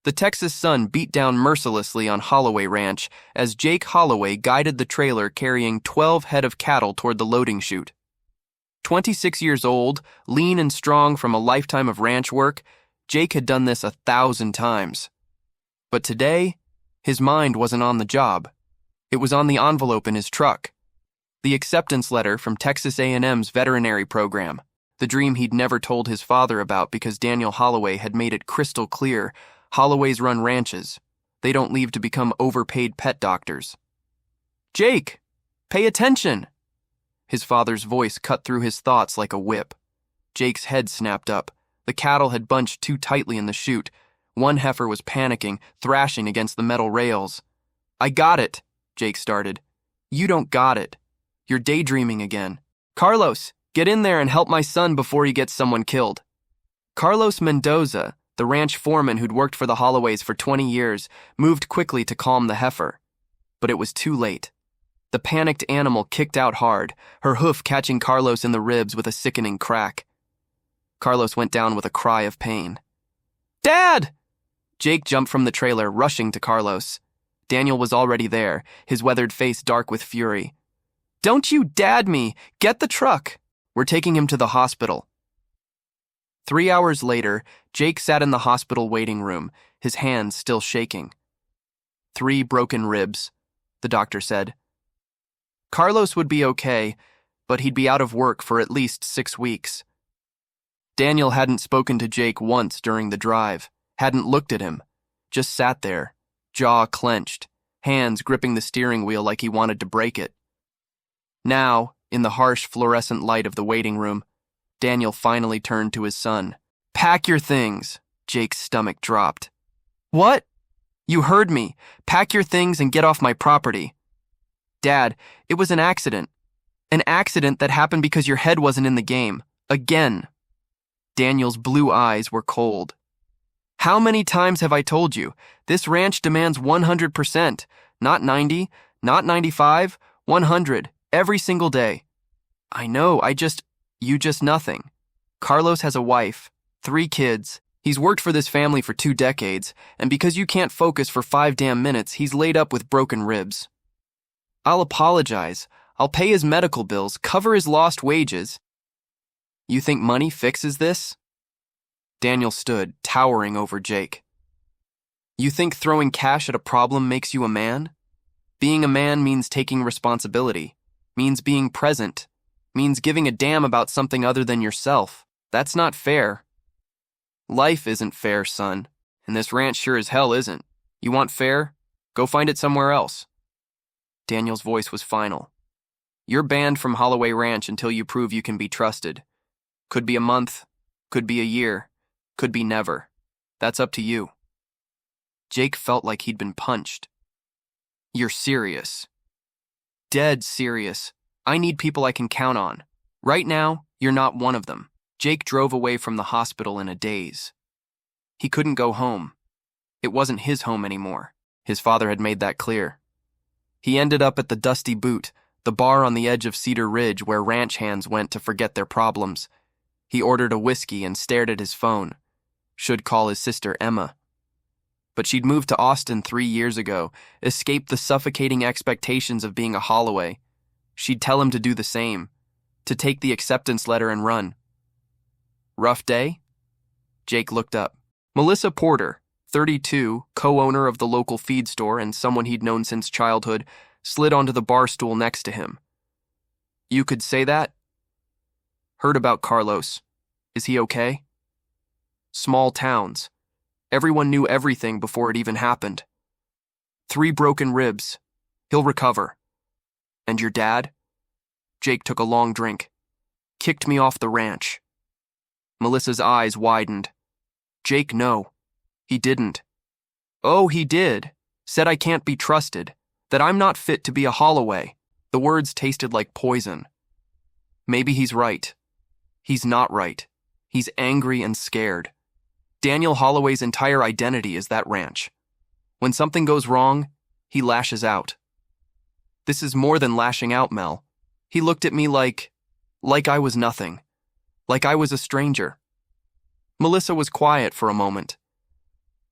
The Texas sun beat down mercilessly on Holloway Ranch as Jake Holloway guided the trailer carrying 12 head of cattle toward the loading chute. 26 years old, lean and strong from a lifetime of ranch work, Jake had done this 1,000 times. But today, his mind wasn't on the job. It was on the envelope in his truck. The acceptance letter from Texas A&M's veterinary program, the dream he'd never told his father about because Daniel Holloway had made it crystal clear Holloways run ranches. They don't leave to become overpaid pet doctors. "Jake, pay attention!" His father's voice cut through his thoughts like a whip. Jake's head snapped up. The cattle had bunched too tightly in the chute. One heifer was panicking, thrashing against the metal rails. "I got it," Jake started. "You don't got it. You're daydreaming again. Carlos, get in there and help my son before he gets someone killed." Carlos Mendoza, the ranch foreman who'd worked for the Holloways for 20 years, moved quickly to calm the heifer. But it was too late. The panicked animal kicked out hard, her hoof catching Carlos in the ribs with a sickening crack. Carlos went down with a cry of pain. "Dad!" Jake jumped from the trailer, rushing to Carlos. Daniel was already there, his weathered face dark with fury. "Don't you dad me! Get the truck! We're taking him to the hospital." 3 hours later, Jake sat in the hospital waiting room, his hands still shaking. 3 broken ribs, the doctor said. Carlos would be okay, but he'd be out of work for at least 6 weeks. Daniel hadn't spoken to Jake once during the drive, hadn't looked at him, just sat there, jaw clenched, hands gripping the steering wheel like he wanted to break it. Now, in the harsh fluorescent light of the waiting room, Daniel finally turned to his son. "Pack your things." Jake's stomach dropped. "What?" "You heard me. Pack your things and get off my property." "Dad, it was an accident. An accident that happened because your head wasn't in the game. Again." Daniel's blue eyes were cold. "How many times have I told you? This ranch demands 100%. Not 90, not 95, 100, every single day." "I know, you just nothing. Carlos has a wife, 3 kids. He's worked for this family for 2 decades, and because you can't focus for 5 damn minutes, he's laid up with broken ribs. I'll apologize. I'll pay his medical bills, cover his lost wages." "You think money fixes this?" Daniel stood, towering over Jake. "You think throwing cash at a problem makes you a man? Being a man means taking responsibility, means being present, means giving a damn about something other than yourself. That's not fair." "Life isn't fair, son, and this ranch sure as hell isn't. You want fair? Go find it somewhere else." Daniel's voice was final. "You're banned from Holloway Ranch until you prove you can be trusted. Could be a month, could be a year, could be never. That's up to you." Jake felt like he'd been punched. "You're serious." "Dead serious. I need people I can count on. Right now, you're not one of them." Jake drove away from the hospital in a daze. He couldn't go home. It wasn't his home anymore. His father had made that clear. He ended up at the Dusty Boot, the bar on the edge of Cedar Ridge where ranch hands went to forget their problems. He ordered a whiskey and stared at his phone. Should call his sister Emma. But she'd moved to Austin 3 years ago, escaped the suffocating expectations of being a Holloway. She'd tell him to do the same, to take the acceptance letter and run. Rough day? Jake looked up. Melissa Porter, 32, co-owner of the local feed store and someone he'd known since childhood, slid onto the bar stool next to him. "You could say that?" "Heard about Carlos. Is he okay?" Small towns. Everyone knew everything before it even happened. 3 broken ribs. He'll recover. "And your dad?" Jake took a long drink. "Kicked me off the ranch." Melissa's eyes widened. "Jake, no. He didn't." "Oh, he did. Said I can't be trusted. That I'm not fit to be a Holloway." The words tasted like poison. Maybe he's right. He's not right. He's angry and scared. Daniel Holloway's entire identity is that ranch. When something goes wrong, he lashes out. This is more than lashing out, Mel. He looked at me like I was nothing. Like I was a stranger. Melissa was quiet for a moment.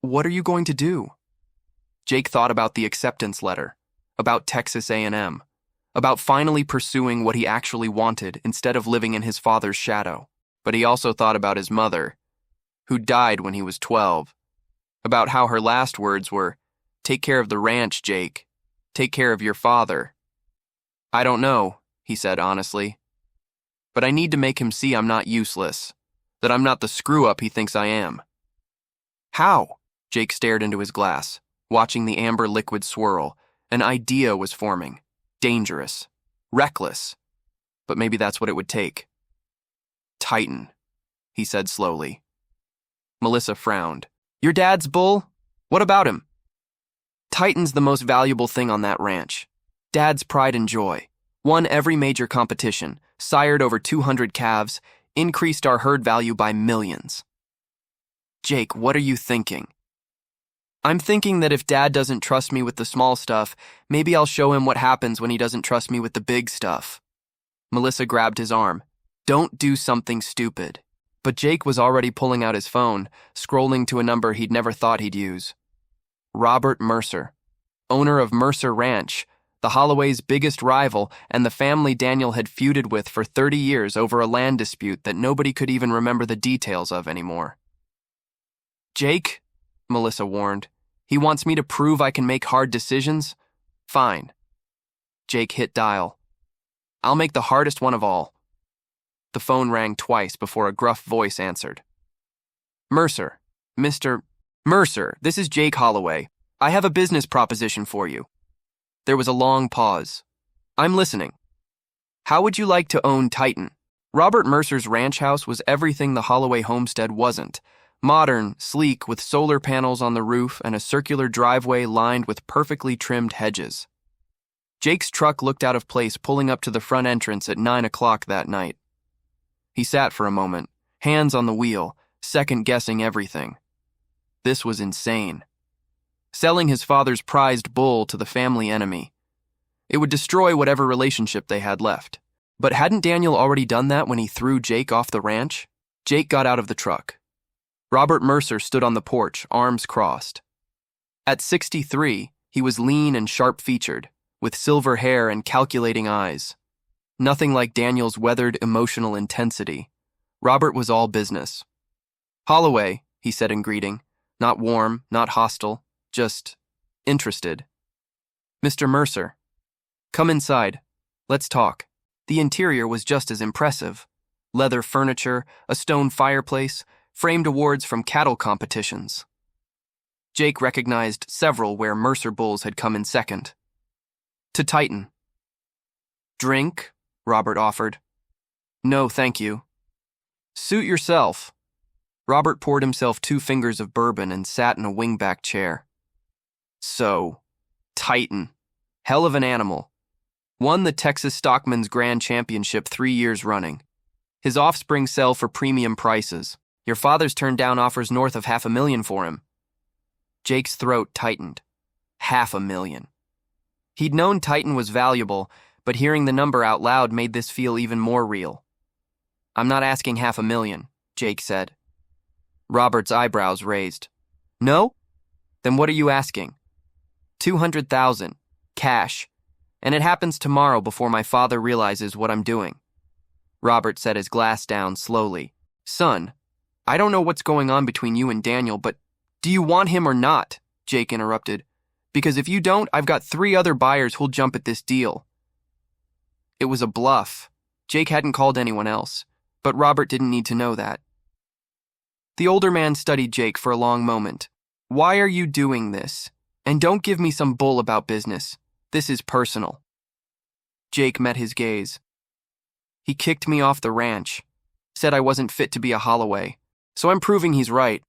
What are you going to do? Jake thought about the acceptance letter, about Texas A&M, about finally pursuing what he actually wanted instead of living in his father's shadow. But he also thought about his mother, who died when he was 12, about how her last words were, "Take care of the ranch, Jake. Take care of your father." "I don't know," he said honestly. "But I need to make him see I'm not useless, that I'm not the screw-up he thinks I am." "How?" Jake stared into his glass, watching the amber liquid swirl. An idea was forming. Dangerous. Reckless. But maybe that's what it would take. "Titan," he said slowly. Melissa frowned. "Your dad's bull? What about him?" "Titan's the most valuable thing on that ranch. Dad's pride and joy. Won every major competition, sired over 200 calves, increased our herd value by millions." "Jake, what are you thinking?" "I'm thinking that if Dad doesn't trust me with the small stuff, maybe I'll show him what happens when he doesn't trust me with the big stuff." Melissa grabbed his arm. "Don't do something stupid." But Jake was already pulling out his phone, scrolling to a number he'd never thought he'd use. Robert Mercer, owner of Mercer Ranch, the Holloway's biggest rival and the family Daniel had feuded with for 30 years over a land dispute that nobody could even remember the details of anymore. "Jake," Melissa warned, "he wants me to prove I can make hard decisions? Fine." Jake hit dial. "I'll make the hardest one of all." The phone rang twice before a gruff voice answered. "Mercer, Mr. Mercer, this is Jake Holloway. I have a business proposition for you." There was a long pause. "I'm listening." "How would you like to own Titan?" Robert Mercer's ranch house was everything the Holloway homestead wasn't. Modern, sleek, with solar panels on the roof and a circular driveway lined with perfectly trimmed hedges. Jake's truck looked out of place pulling up to the front entrance at 9 o'clock that night. He sat for a moment, hands on the wheel, second-guessing everything. This was insane. Selling his father's prized bull to the family enemy. It would destroy whatever relationship they had left. But hadn't Daniel already done that when he threw Jake off the ranch? Jake got out of the truck. Robert Mercer stood on the porch, arms crossed. At 63, he was lean and sharp-featured, with silver hair and calculating eyes. Nothing like Daniel's weathered emotional intensity. Robert was all business. "Holloway," he said in greeting, not warm, not hostile, just interested. "Mr. Mercer, come inside. Let's talk." The interior was just as impressive. Leather furniture, a stone fireplace, framed awards from cattle competitions. Jake recognized several where Mercer bulls had come in second. "To Titan." "Drink?" Robert offered. "No, thank you." "Suit yourself." Robert poured himself 2 fingers of bourbon and sat in a wingback chair. "So, Titan. Hell of an animal. Won the Texas Stockman's Grand Championship 3 years running. His offspring sell for premium prices. Your father's turned down offers north of $500,000 for him." Jake's throat tightened. $500,000. He'd known Titan was valuable, but hearing the number out loud made this feel even more real. "I'm not asking $500,000, Jake said. Robert's eyebrows raised. "No? Then what are you asking?" $200,000, cash, and it happens tomorrow before my father realizes what I'm doing." Robert set his glass down slowly. "Son, I don't know what's going on between you and Daniel, but do you want him or not?" Jake interrupted. "Because if you don't, I've got 3 other buyers who'll jump at this deal." It was a bluff. Jake hadn't called anyone else, but Robert didn't need to know that. The older man studied Jake for a long moment. "Why are you doing this? And don't give me some bull about business. This is personal." Jake met his gaze. "He kicked me off the ranch, said I wasn't fit to be a Holloway, so I'm proving he's right.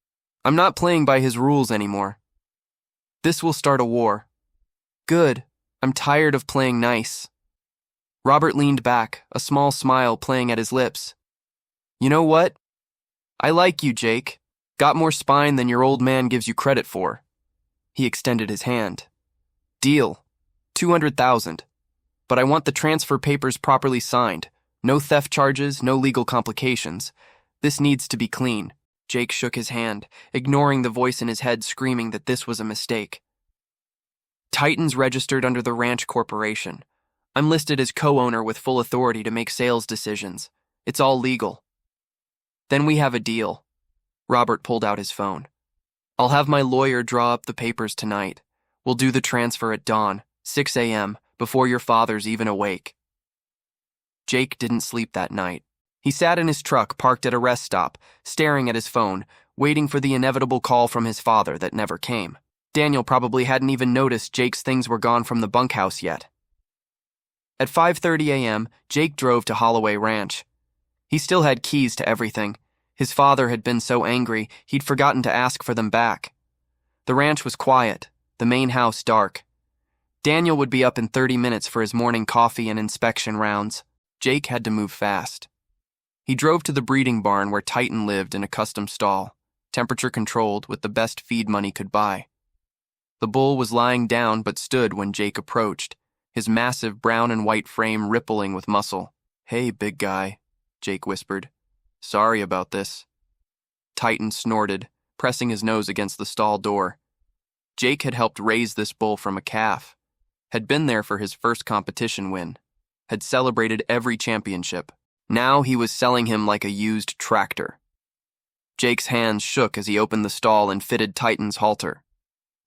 I'm not playing by his rules anymore. This will start a war." "Good. I'm tired of playing nice." Robert leaned back, a small smile playing at his lips. "You know what? I like you, Jake. Got more spine than your old man gives you credit for." He extended his hand. "Deal. 200,000. But I want the transfer papers properly signed. No theft charges, no legal complications. This needs to be clean." Jake shook his hand, ignoring the voice in his head screaming that this was a mistake. Titan's registered under the Ranch Corporation. I'm listed as co-owner with full authority to make sales decisions. It's all legal. Then we have a deal. Robert pulled out his phone. I'll have my lawyer draw up the papers tonight. We'll do the transfer at dawn, 6 a.m., before your father's even awake. Jake didn't sleep that night. He sat in his truck parked at a rest stop, staring at his phone, waiting for the inevitable call from his father that never came. Daniel probably hadn't even noticed Jake's things were gone from the bunkhouse yet. At 5:30 a.m., Jake drove to Holloway Ranch. He still had keys to everything. His father had been so angry, he'd forgotten to ask for them back. The ranch was quiet, the main house dark. Daniel would be up in 30 minutes for his morning coffee and inspection rounds. Jake had to move fast. He drove to the breeding barn where Titan lived in a custom stall, temperature controlled with the best feed money could buy. The bull was lying down but stood when Jake approached, his massive brown and white frame rippling with muscle. "Hey, big guy," Jake whispered. "Sorry about this." Titan snorted, pressing his nose against the stall door. Jake had helped raise this bull from a calf, had been there for his first competition win, had celebrated every championship. Now he was selling him like a used tractor. Jake's hands shook as he opened the stall and fitted Titan's halter.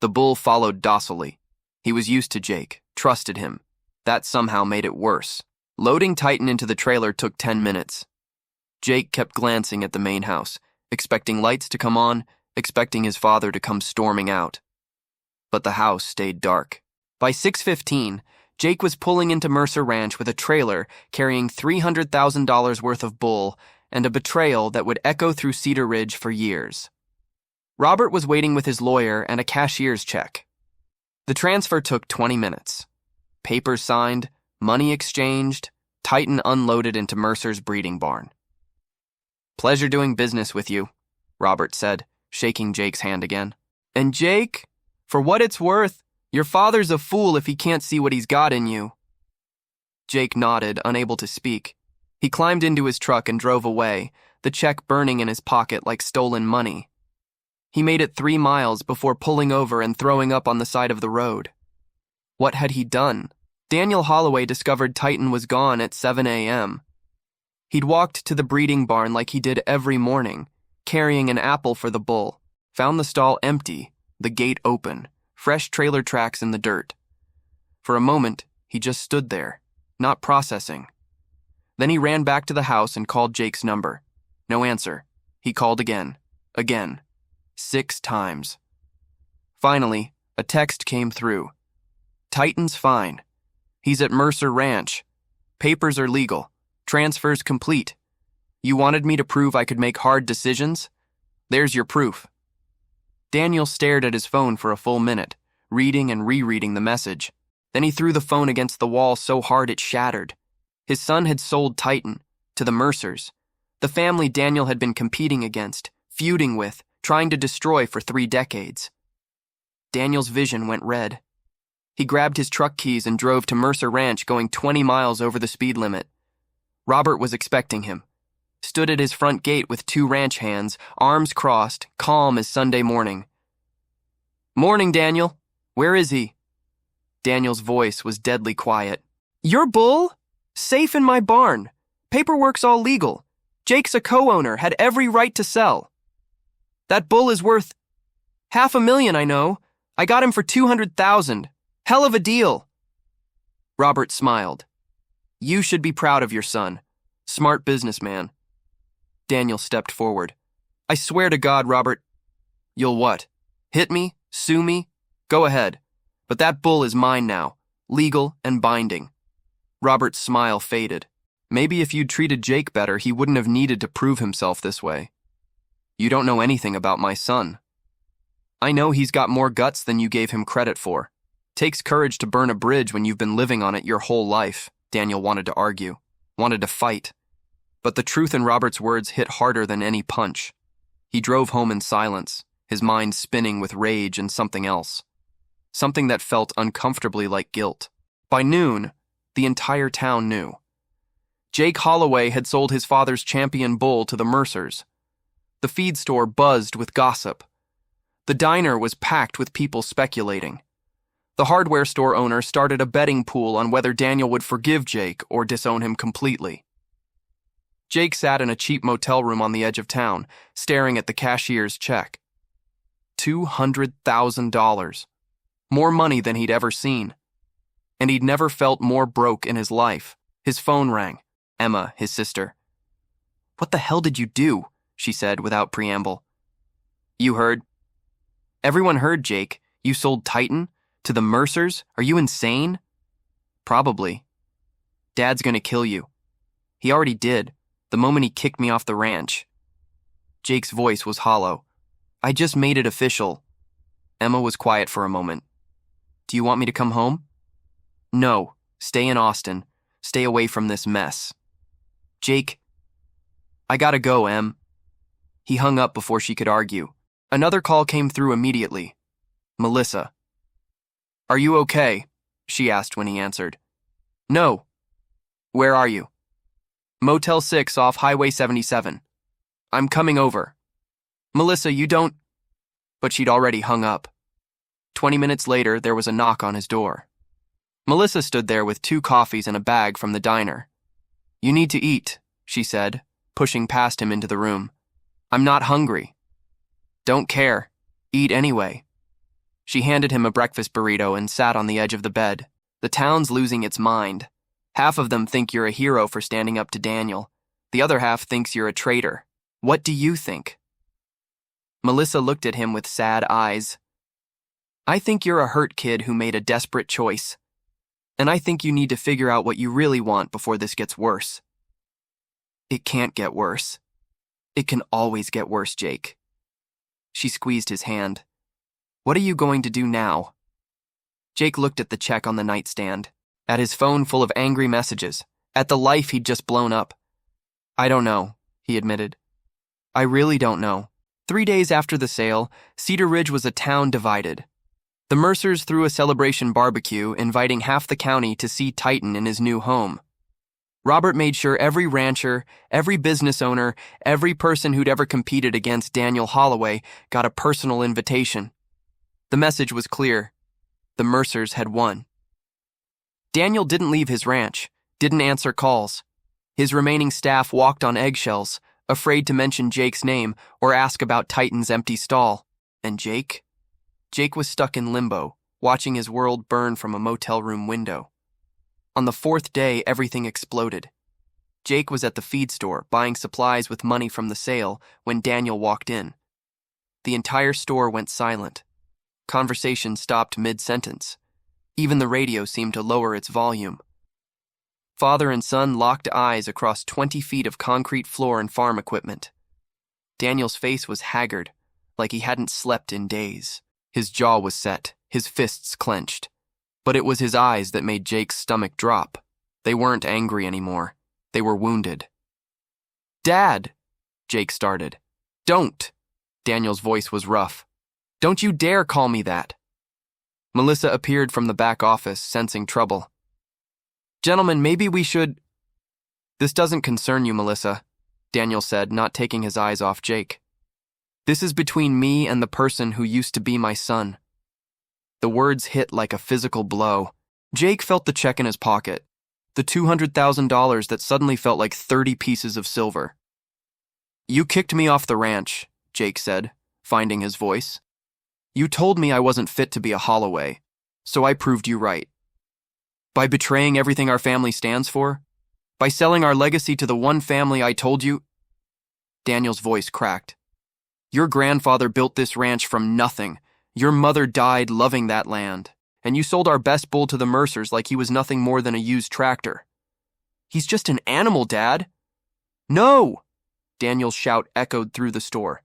The bull followed docilely. He was used to Jake, trusted him. That somehow made it worse. Loading Titan into the trailer took 10 minutes. Jake kept glancing at the main house, expecting lights to come on, expecting his father to come storming out. But the house stayed dark. By 6:15, Jake was pulling into Mercer Ranch with a trailer carrying $300,000 worth of bull and a betrayal that would echo through Cedar Ridge for years. Robert was waiting with his lawyer and a cashier's check. The transfer took 20 minutes. Papers signed, money exchanged, Titan unloaded into Mercer's breeding barn. "Pleasure doing business with you," Robert said, shaking Jake's hand again. "And Jake, for what it's worth, your father's a fool if he can't see what he's got in you." Jake nodded, unable to speak. He climbed into his truck and drove away, the check burning in his pocket like stolen money. He made it 3 miles before pulling over and throwing up on the side of the road. What had he done? Daniel Holloway discovered Titan was gone at 7 a.m. He'd walked to the breeding barn like he did every morning, carrying an apple for the bull, found the stall empty, the gate open, fresh trailer tracks in the dirt. For a moment, he just stood there, not processing. Then he ran back to the house and called Jake's number. No answer. He called again. 6 times. Finally, a text came through. "Titan's fine. He's at Mercer Ranch. Papers are legal. Transfers complete. You wanted me to prove I could make hard decisions? There's your proof." Daniel stared at his phone for a full minute, reading and rereading the message. Then he threw the phone against the wall so hard it shattered. His son had sold Titan to the Mercers, the family Daniel had been competing against, feuding with, trying to destroy for 3 decades. Daniel's vision went red. He grabbed his truck keys and drove to Mercer Ranch, going 20 miles over the speed limit. Robert was expecting him. Stood at his front gate with 2 ranch hands, arms crossed, calm as Sunday morning. "Morning, Daniel. Where is he?" Daniel's voice was deadly quiet. "Your bull? Safe in my barn. Paperwork's all legal. Jake's a co-owner, had every right to sell. That bull is worth $500,000, I know. I got him for $200,000. Hell of a deal." Robert smiled. "You should be proud of your son. Smart businessman." Daniel stepped forward. "I swear to God, Robert." "You'll what? Hit me? Sue me? Go ahead. But that bull is mine now, legal and binding." Robert's smile faded. Maybe if you'd treated Jake better, he wouldn't have needed to prove himself this way. "You don't know anything about my son." "I know he's got more guts than you gave him credit for. Takes courage to burn a bridge when you've been living on it your whole life," Daniel wanted to argue, wanted to fight. But the truth in Robert's words hit harder than any punch. He drove home in silence, his mind spinning with rage and something else. Something that felt uncomfortably like guilt. By noon, the entire town knew. Jake Holloway had sold his father's champion bull to the Mercers. The feed store buzzed with gossip. The diner was packed with people speculating. The hardware store owner started a betting pool on whether Daniel would forgive Jake or disown him completely. Jake sat in a cheap motel room on the edge of town, staring at the cashier's check. $200,000. More money than he'd ever seen. And he'd never felt more broke in his life. His phone rang. Emma, his sister. "What the hell did you do?" she said without preamble. "You heard?" "Everyone heard, Jake. You sold Titan? To the Mercers? Are you insane?" "Probably. Dad's gonna kill you. He already did, the moment he kicked me off the ranch." Jake's voice was hollow. "I just made it official." Emma was quiet for a moment. "Do you want me to come home?" "No. Stay in Austin. Stay away from this mess." "Jake." "I gotta go, Em." He hung up before she could argue. Another call came through immediately. Melissa. "Are you okay?" she asked when he answered. "No." "Where are you?" "Motel 6 off Highway 77. "I'm coming over." "Melissa, you don't—" But she'd already hung up. 20 minutes later, there was a knock on his door. Melissa stood there with 2 coffees and a bag from the diner. "You need to eat," she said, pushing past him into the room. "I'm not hungry." "Don't care. Eat anyway." She handed him a breakfast burrito and sat on the edge of the bed. The town's losing its mind. Half of them think you're a hero for standing up to Daniel. The other half thinks you're a traitor. What do you think? Melissa looked at him with sad eyes. "I think you're a hurt kid who made a desperate choice. And I think you need to figure out what you really want before this gets worse." "It can't get worse. It can always get worse, Jake." She squeezed his hand. "What are you going to do now?" Jake looked at the check on the nightstand, at his phone full of angry messages, at the life he'd just blown up. "I don't know," he admitted. "I really don't know." 3 days after the sale, Cedar Ridge was a town divided. The Mercers threw a celebration barbecue, inviting half the county to see Titan in his new home. Robert made sure every rancher, every business owner, every person who'd ever competed against Daniel Holloway got a personal invitation. The message was clear. The Mercers had won. Daniel didn't leave his ranch, didn't answer calls. His remaining staff walked on eggshells, afraid to mention Jake's name or ask about Titan's empty stall. And Jake? Jake was stuck in limbo, watching his world burn from a motel room window. On the 4th day, everything exploded. Jake was at the feed store, buying supplies with money from the sale, when Daniel walked in. The entire store went silent. Conversation stopped mid-sentence. Even the radio seemed to lower its volume. Father and son locked eyes across 20 feet of concrete floor and farm equipment. Daniel's face was haggard, like he hadn't slept in days. His jaw was set, his fists clenched. But it was his eyes that made Jake's stomach drop. They weren't angry anymore. They were wounded. "Dad," Jake started. "Don't." Daniel's voice was rough. "Don't you dare call me that." Melissa appeared from the back office, sensing trouble. "Gentlemen, maybe we should—" "This doesn't concern you, Melissa," Daniel said, not taking his eyes off Jake. "This is between me and the person who used to be my son." The words hit like a physical blow. Jake felt the check in his pocket, the $200,000 that suddenly felt like 30 pieces of silver. "You kicked me off the ranch," Jake said, finding his voice. "You told me I wasn't fit to be a Holloway, so I proved you right. By betraying everything our family stands for? By selling our legacy to the one family I told you—" Daniel's voice cracked. "Your grandfather built this ranch from nothing. Your mother died loving that land, and you sold our best bull to the Mercers like he was nothing more than a used tractor." "He's just an animal, Dad." "No!" Daniel's shout echoed through the store.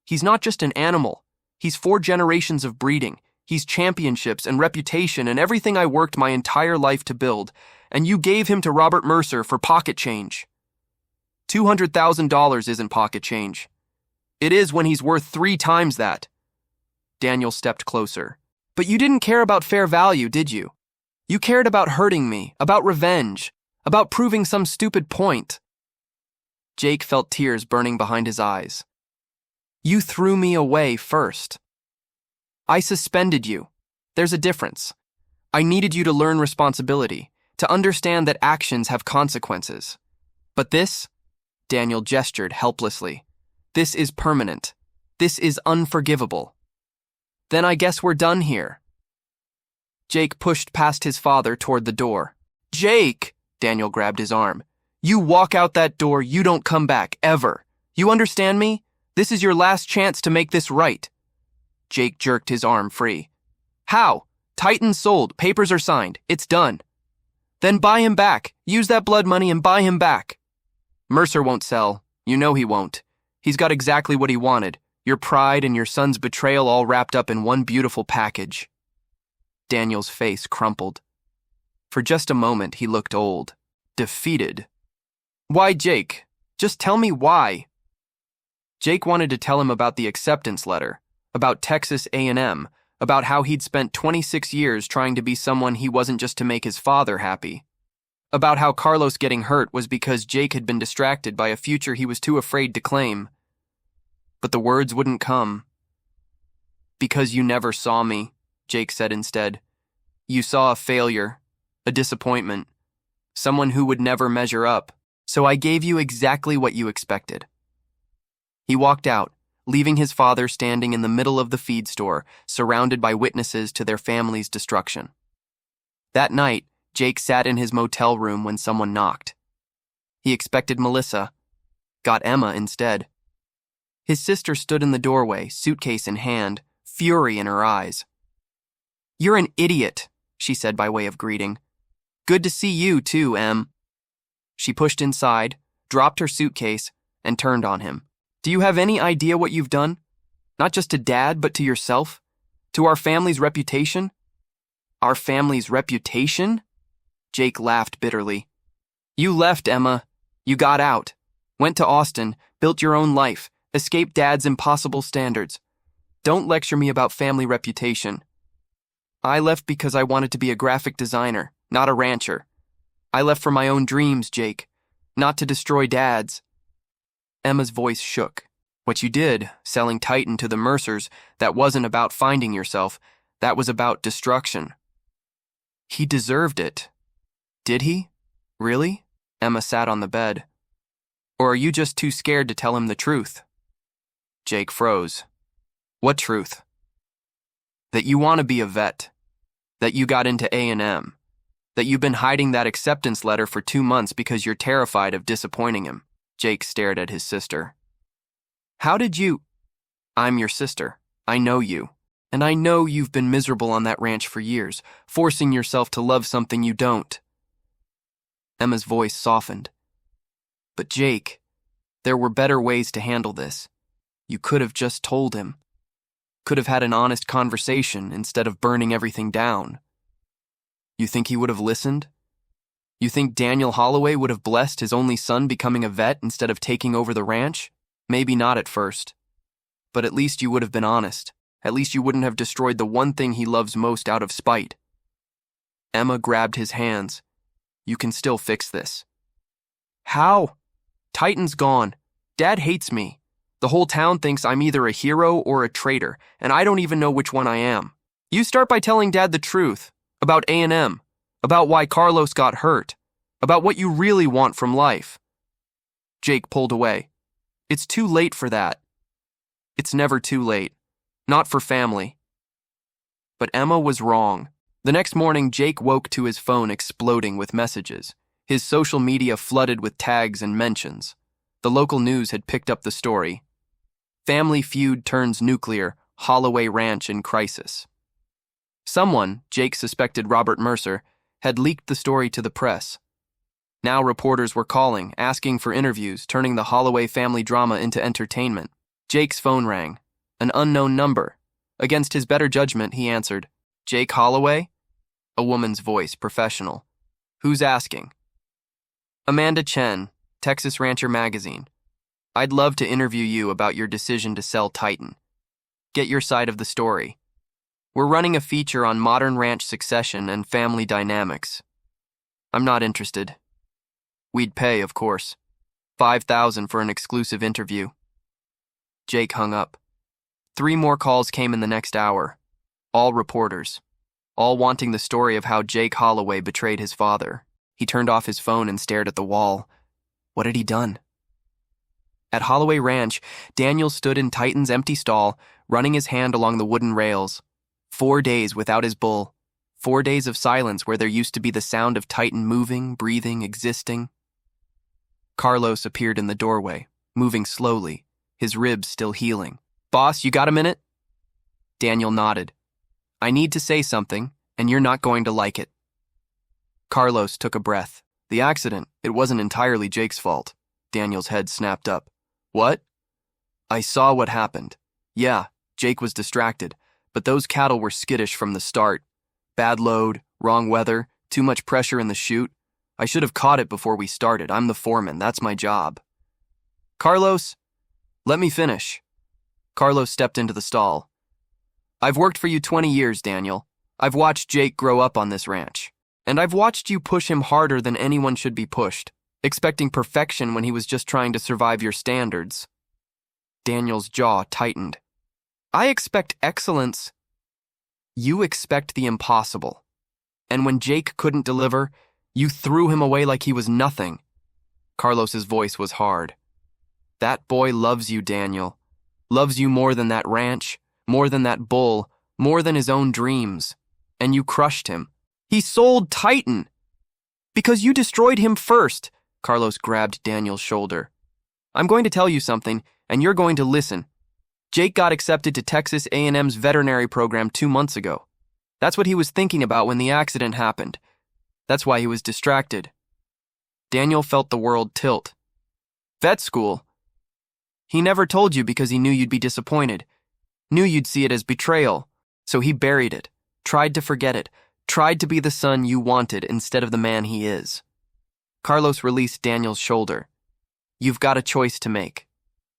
"He's not just an animal. He's 4 generations of breeding. He's championships and reputation and everything I worked my entire life to build, and you gave him to Robert Mercer for pocket change. $200,000 isn't pocket change. It is when he's worth 3 times that." Daniel stepped closer. "But you didn't care about fair value, did you? You cared about hurting me, about revenge, about proving some stupid point." Jake felt tears burning behind his eyes. You threw me away first. I suspended you. There's a difference. I needed you to learn responsibility, to understand that actions have consequences. But this, Daniel gestured helplessly, this is permanent. This is unforgivable. Then I guess we're done here. Jake pushed past his father toward the door. Jake! Daniel grabbed his arm. You walk out that door, you don't come back, ever. You understand me? This is your last chance to make this right. Jake jerked his arm free. How? Titan's sold, papers are signed, it's done. Then buy him back. Use that blood money and buy him back. Mercer won't sell. You know he won't. He's got exactly what he wanted. Your pride and your son's betrayal all wrapped up in one beautiful package. Daniel's face crumpled. For just a moment, he looked old, defeated. Why, Jake? Just tell me why. Jake wanted to tell him about the acceptance letter, about Texas A&M, about how he'd spent 26 years trying to be someone he wasn't just to make his father happy, about how Carlos getting hurt was because Jake had been distracted by a future he was too afraid to claim. But the words wouldn't come. Because you never saw me, Jake said instead. You saw a failure, a disappointment, someone who would never measure up. So I gave you exactly what you expected. He walked out, leaving his father standing in the middle of the feed store, surrounded by witnesses to their family's destruction. That night, Jake sat in his motel room when someone knocked. He expected Melissa, got Emma instead. His sister stood in the doorway, suitcase in hand, fury in her eyes. You're an idiot, she said by way of greeting. Good to see you too, Em. She pushed inside, dropped her suitcase, and turned on him. Do you have any idea what you've done? Not just to Dad, but to yourself? To our family's reputation? Our family's reputation? Jake laughed bitterly. You left, Emma. You got out. Went to Austin, built your own life, escaped Dad's impossible standards. Don't lecture me about family reputation. I left because I wanted to be a graphic designer, not a rancher. I left for my own dreams, Jake, not to destroy Dad's. Emma's voice shook. What you did, selling Titan to the Mercers, that wasn't about finding yourself. That was about destruction. He deserved it. Did he? Really? Emma sat on the bed. Or are you just too scared to tell him the truth? Jake froze. What truth? That you want to be a vet. That you got into A&M. That you've been hiding that acceptance letter for 2 months because you're terrified of disappointing him. Jake stared at his sister. How did you? I'm your sister. I know you. And I know you've been miserable on that ranch for years, forcing yourself to love something you don't. Emma's voice softened. But Jake, there were better ways to handle this. You could have just told him. Could have had an honest conversation instead of burning everything down. You think he would have listened? You think Daniel Holloway would have blessed his only son becoming a vet instead of taking over the ranch? Maybe not at first. But at least you would have been honest. At least you wouldn't have destroyed the one thing he loves most out of spite. Emma grabbed his hands. You can still fix this. How? Titan's gone. Dad hates me. The whole town thinks I'm either a hero or a traitor, and I don't even know which one I am. You start by telling Dad the truth. About A&M, about why Carlos got hurt, about what you really want from life. Jake pulled away. It's too late for that. It's never too late. Not for family. But Emma was wrong. The next morning, Jake woke to his phone exploding with messages, his social media flooded with tags and mentions. The local news had picked up the story. Family feud turns nuclear, Holloway Ranch in crisis. Someone, Jake suspected Robert Mercer, had leaked the story to the press. Now reporters were calling, asking for interviews, turning the Holloway family drama into entertainment. Jake's phone rang. An unknown number. Against his better judgment, he answered, Jake Holloway? A woman's voice, professional. Who's asking? Amanda Chen, Texas Rancher Magazine. I'd love to interview you about your decision to sell Titan. Get your side of the story. We're running a feature on modern ranch succession and family dynamics. I'm not interested. We'd pay, of course. $5,000 for an exclusive interview. Jake hung up. 3 more calls came in the next hour, all reporters, all wanting the story of how Jake Holloway betrayed his father. He turned off his phone and stared at the wall. What had he done? At Holloway Ranch, Daniel stood in Titan's empty stall, running his hand along the wooden rails. 4 days without his bull. 4 days of silence where there used to be the sound of Titan moving, breathing, existing. Carlos appeared in the doorway, moving slowly, his ribs still healing. "Boss, you got a minute?" Daniel nodded. "I need to say something, and you're not going to like it." Carlos took a breath. "The accident, it wasn't entirely Jake's fault." Daniel's head snapped up. "What?" "I saw what happened. Yeah, Jake was distracted, but those cattle were skittish from the start. Bad load, wrong weather, too much pressure in the chute. I should have caught it before we started. I'm the foreman, that's my job." "Carlos, let me finish." Carlos stepped into the stall. "I've worked for you 20 years, Daniel. I've watched Jake grow up on this ranch. And I've watched you push him harder than anyone should be pushed, expecting perfection when he was just trying to survive your standards." Daniel's jaw tightened. "I expect excellence." "You expect the impossible. And when Jake couldn't deliver, you threw him away like he was nothing." Carlos's voice was hard. "That boy loves you, Daniel. Loves you more than that ranch, more than that bull, more than his own dreams. And you crushed him. He sold Titan. Because you destroyed him first." Carlos grabbed Daniel's shoulder. "I'm going to tell you something, and you're going to listen. Jake got accepted to Texas A&M's veterinary program 2 months ago. That's what he was thinking about when the accident happened. That's why he was distracted." Daniel felt the world tilt. "Vet school? He never told you because he knew you'd be disappointed. Knew you'd see it as betrayal. So he buried it, tried to forget it, tried to be the son you wanted instead of the man he is." Carlos released Daniel's shoulder. "You've got a choice to make.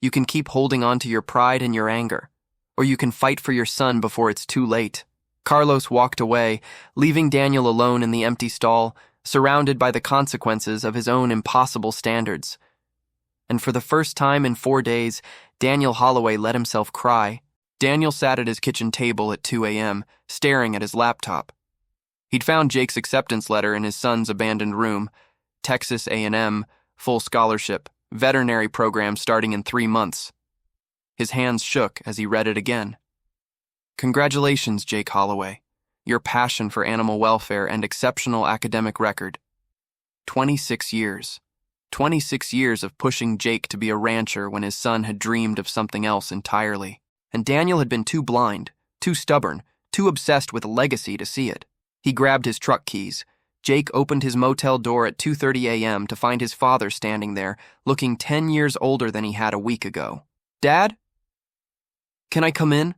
You can keep holding on to your pride and your anger, or you can fight for your son before it's too late." Carlos walked away, leaving Daniel alone in the empty stall, surrounded by the consequences of his own impossible standards. And for the first time in 4 days, Daniel Holloway let himself cry. Daniel sat at his kitchen table at 2 a.m., staring at his laptop. He'd found Jake's acceptance letter in his son's abandoned room. Texas A&M, full scholarship, veterinary program starting in 3 months. His hands shook as he read it again. "Congratulations, Jake Holloway. Your passion for animal welfare and exceptional academic record. 26 years. 26 years of pushing Jake to be a rancher when his son had dreamed of something else entirely. And Daniel had been too blind, too stubborn, too obsessed with a legacy to see it." He grabbed his truck keys. Jake opened his motel door at 2:30 a.m. to find his father standing there, looking 10 years older than he had a week ago. "Dad? Can I come in?"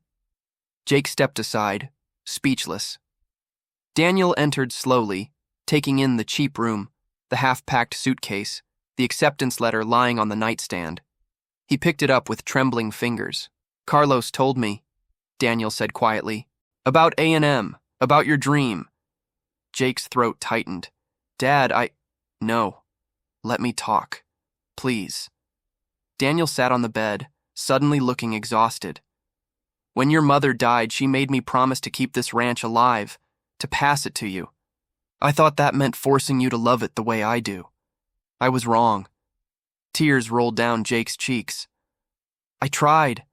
Jake stepped aside, speechless. Daniel entered slowly, taking in the cheap room, the half-packed suitcase, the acceptance letter lying on the nightstand. He picked it up with trembling fingers. "Carlos told me," Daniel said quietly, "about A&M, about your dream." Jake's throat tightened. "Dad, No. Let me talk. Please." Daniel sat on the bed, suddenly looking exhausted. "When your mother died, she made me promise to keep this ranch alive, to pass it to you. I thought that meant forcing you to love it the way I do. I was wrong." Tears rolled down Jake's cheeks. I tried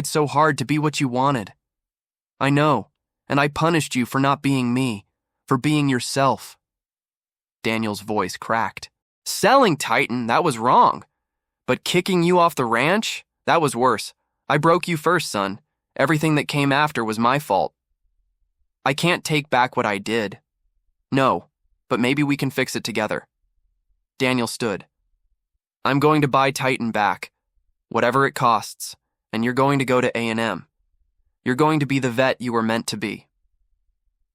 so hard to be what you wanted. I know, and I punished you for not being me, for being yourself." Daniel's voice cracked. "Selling Titan, that was wrong. But kicking you off the ranch, that was worse. I broke you first, son. Everything that came after was my fault. I can't take back what I did. No, but maybe we can fix it together." Daniel stood. "I'm going to buy Titan back, whatever it costs, and you're going to go to A&M. You're going to be the vet you were meant to be."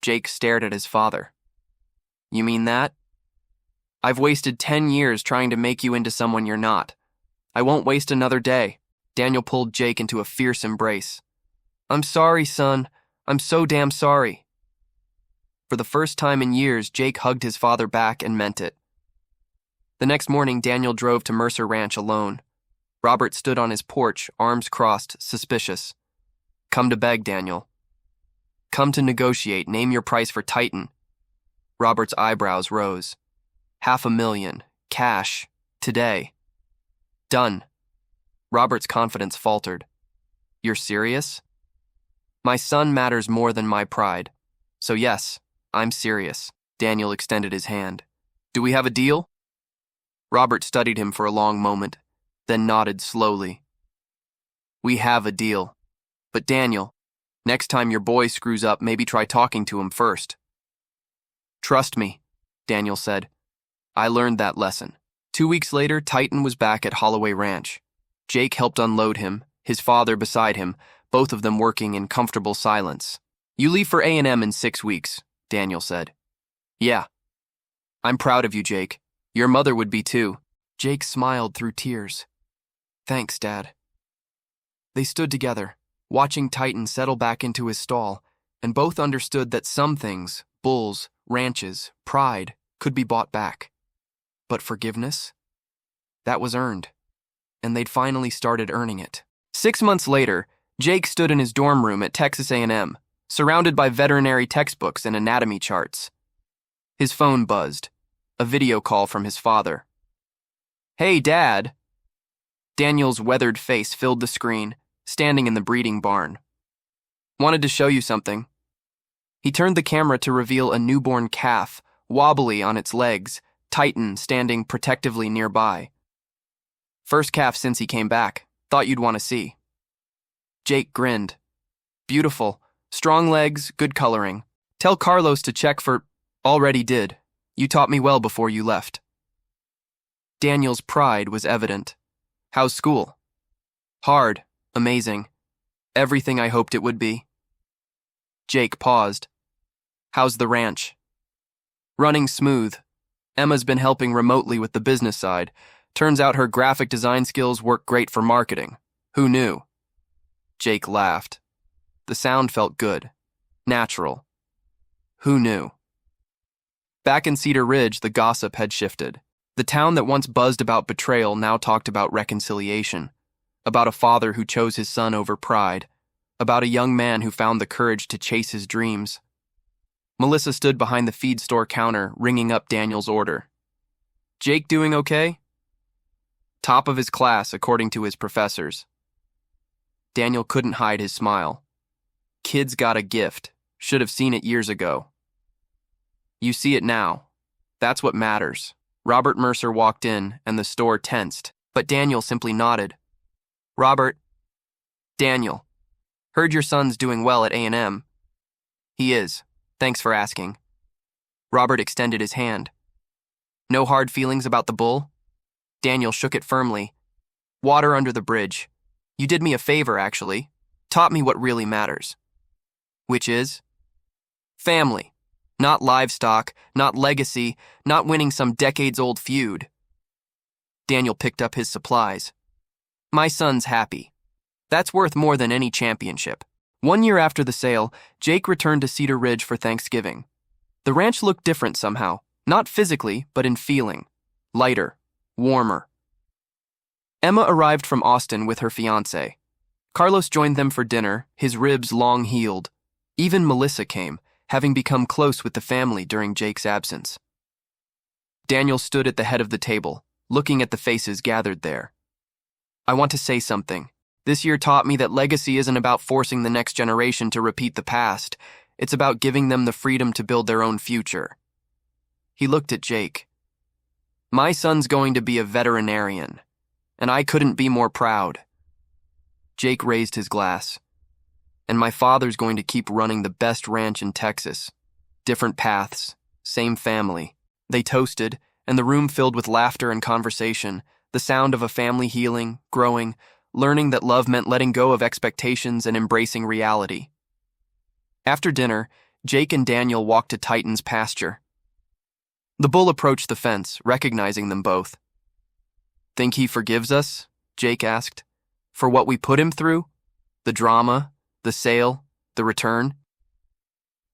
Jake stared at his father. "You mean that? I've wasted 10 years trying to make you into someone you're not. I won't waste another day." Daniel pulled Jake into a fierce embrace. "I'm sorry, son. I'm so damn sorry." For the first time in years, Jake hugged his father back and meant it. The next morning, Daniel drove to Mercer Ranch alone. Robert stood on his porch, arms crossed, suspicious. Come to beg, Daniel. Come to negotiate, name your price for Titan. Robert's eyebrows rose. $500,000, cash, today. Done. Robert's confidence faltered. You're serious? My son matters more than my pride. So yes, I'm serious. Daniel extended his hand. Do we have a deal? Robert studied him for a long moment, then nodded slowly. We have a deal. But Daniel, next time your boy screws up, maybe try talking to him first. Trust me, Daniel said. I learned that lesson. 2 weeks later, Titan was back at Holloway Ranch. Jake helped unload him, his father beside him, both of them working in comfortable silence. You leave for A&M in 6 weeks, Daniel said. Yeah. I'm proud of you, Jake. Your mother would be too. Jake smiled through tears. Thanks, Dad. They stood together, watching Titan settle back into his stall, and both understood that some things, bulls, ranches, pride, could be bought back. But forgiveness? That was earned, and they'd finally started earning it. 6 months later, Jake stood in his dorm room at Texas A&M, surrounded by veterinary textbooks and anatomy charts. His phone buzzed, a video call from his father. Hey, Dad. Daniel's weathered face filled the screen, standing in the breeding barn. Wanted to show you something. He turned the camera to reveal a newborn calf, wobbly on its legs, Titan standing protectively nearby. First calf since he came back. Thought you'd want to see. Jake grinned. Beautiful. Strong legs, good coloring. Tell Carlos to check for... Already did. You taught me well before you left. Daniel's pride was evident. How's school? Hard. Amazing. Everything I hoped it would be. Jake paused. How's the ranch? Running smooth. Emma's been helping remotely with the business side. Turns out her graphic design skills work great for marketing. Who knew? Jake laughed. The sound felt good. Natural. Who knew? Back in Cedar Ridge, the gossip had shifted. The town that once buzzed about betrayal now talked about reconciliation. About a father who chose his son over pride. About a young man who found the courage to chase his dreams. Melissa stood behind the feed store counter, ringing up Daniel's order. Jake doing okay? Top of his class, according to his professors. Daniel couldn't hide his smile. Kid's got a gift. Should have seen it years ago. You see it now. That's what matters. Robert Mercer walked in, and the store tensed, but Daniel simply nodded. Robert. Daniel. Heard your son's doing well at A&M. He is. Thanks for asking. Robert extended his hand. No hard feelings about the bull? Daniel shook it firmly. Water under the bridge. You did me a favor, actually. Taught me what really matters. Which is? Family. Not livestock, not legacy, not winning some decades-old feud. Daniel picked up his supplies. My son's happy. That's worth more than any championship. 1 year after the sale, Jake returned to Cedar Ridge for Thanksgiving. The ranch looked different somehow, not physically, but in feeling. Lighter, warmer. Emma arrived from Austin with her fiancé. Carlos joined them for dinner, his ribs long-heeled. Even Melissa came, having become close with the family during Jake's absence. Daniel stood at the head of the table, looking at the faces gathered there. I want to say something. This year taught me that legacy isn't about forcing the next generation to repeat the past. It's about giving them the freedom to build their own future. He looked at Jake. My son's going to be a veterinarian, and I couldn't be more proud. Jake raised his glass. And my father's going to keep running the best ranch in Texas. Different paths, same family. They toasted, and the room filled with laughter and conversation, the sound of a family healing, growing, learning that love meant letting go of expectations and embracing reality. After dinner, Jake and Daniel walked to Titan's pasture. The bull approached the fence, recognizing them both. Think he forgives us? Jake asked. For what we put him through? The drama, the sale, the return?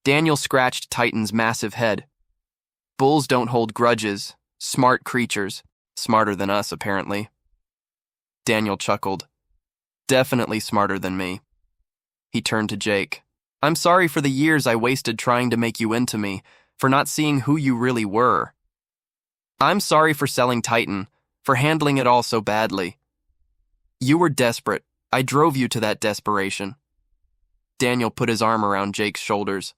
Daniel scratched Titan's massive head. Bulls don't hold grudges. Smart creatures. Smarter than us, apparently. Daniel chuckled. Definitely smarter than me. He turned to Jake. I'm sorry for the years I wasted trying to make you into me, for not seeing who you really were. I'm sorry for selling Titan, for handling it all so badly. You were desperate. I drove you to that desperation. Daniel put his arm around Jake's shoulders.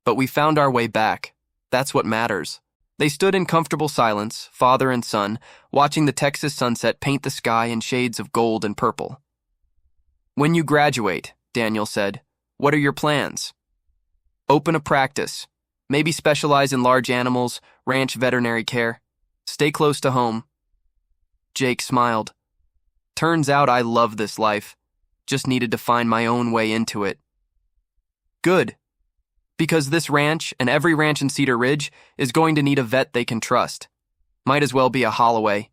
But we found our way back. That's what matters. They stood in comfortable silence, father and son, watching the Texas sunset paint the sky in shades of gold and purple. When you graduate, Daniel said, what are your plans? Open a practice. Maybe specialize in large animals, ranch veterinary care. Stay close to home. Jake smiled. Turns out I love this life. Just needed to find my own way into it. Good. Because this ranch and every ranch in Cedar Ridge is going to need a vet they can trust. Might as well be a Holloway.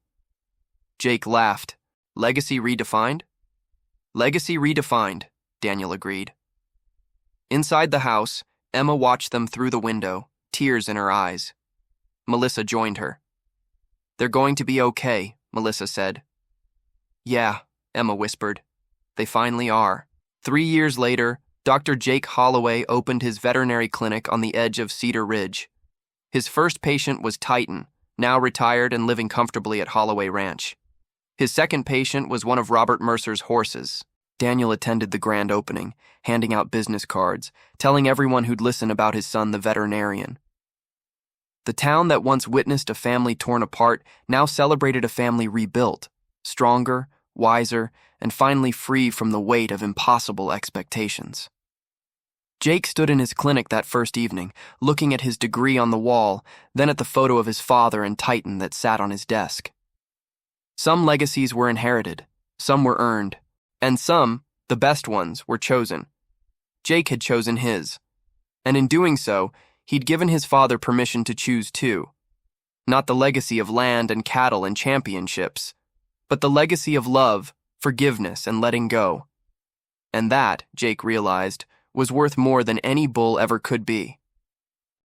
Jake laughed. Legacy redefined? Legacy redefined, Daniel agreed. Inside the house, Emma watched them through the window, tears in her eyes. Melissa joined her. They're going to be okay, Melissa said. Yeah, Emma whispered. They finally are. 3 years later, Dr. Jake Holloway opened his veterinary clinic on the edge of Cedar Ridge. His first patient was Titan, now retired and living comfortably at Holloway Ranch. His second patient was one of Robert Mercer's horses. Daniel attended the grand opening, handing out business cards, telling everyone who'd listen about his son, the veterinarian. The town that once witnessed a family torn apart now celebrated a family rebuilt, stronger, wiser, and finally free from the weight of impossible expectations. Jake stood in his clinic that first evening, looking at his degree on the wall, then at the photo of his father and Titan that sat on his desk. Some legacies were inherited, some were earned, and some, the best ones, were chosen. Jake had chosen his, and in doing so, he'd given his father permission to choose too. Not the legacy of land and cattle and championships, but the legacy of love, forgiveness, and letting go. And that, Jake realized, was worth more than any bull ever could be.